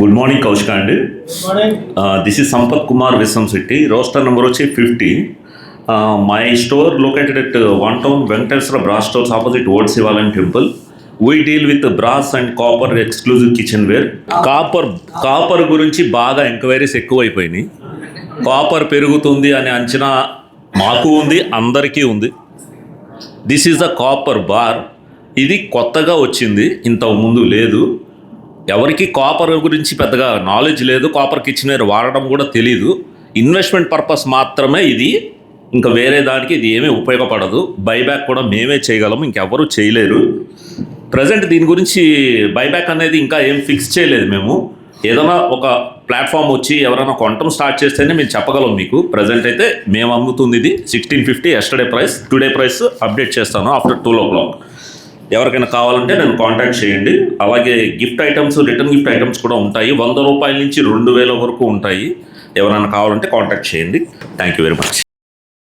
Good morning Kaushika అండి. This is Sampath Kumar Vishwamsetti. Roster number వచ్చి 50. My store located at one town Venkateswara brass stores opposite old Shivalayam temple. We deal with brass and copper exclusive kitchen ware. Copper గురించి బాగా enquiries ఎక్కువైపోయినాయి. Copper పెరుగుతుంది అనే అంచనా మాకు ఉంది, అందరికీ ఉంది. This is a copper bar. ఇది కొత్తగా వచ్చింది, ఇంతకు ముందు లేదు. ఎవరికి కాపర్ గురించి పెద్దగా నాలెడ్జ్ లేదు, కాపర్ కిచెన్ వేర్ వాడడం కూడా తెలీదు. ఇన్వెస్ట్మెంట్ పర్పస్ మాత్రమే ఇది, ఇంకా వేరే దానికి ఇది ఏమీ ఉపయోగపడదు. బైబ్యాక్ కూడా మేమే చేయగలము, ఇంకెవరూ చేయలేరు. ప్రజెంట్ దీని గురించి బైబ్యాక్ అనేది ఇంకా ఏం ఫిక్స్ చేయలేదు మేము. ఏదైనా ఒక ప్లాట్ఫామ్ వచ్చి ఎవరైనా కొనటం స్టార్ట్ చేస్తేనే మేము చెప్పగలం మీకు. ప్రజెంట్ అయితే మేము అమ్ముతుంది ఇది 1650 yesterday price. Today price update చేస్తాను ఆఫ్టర్ 12 o'clock. ఎవరికైనా కావాలంటే నన్ను కాంటాక్ట్ చేయండి. అలాగే gift items, return gift items కూడా ఉంటాయి. 100 రూపాయల నుంచి 2000 వరకు ఉంటాయి. ఎవరైనా కావాలంటే కాంటాక్ట్ చేయండి. Thank you very much.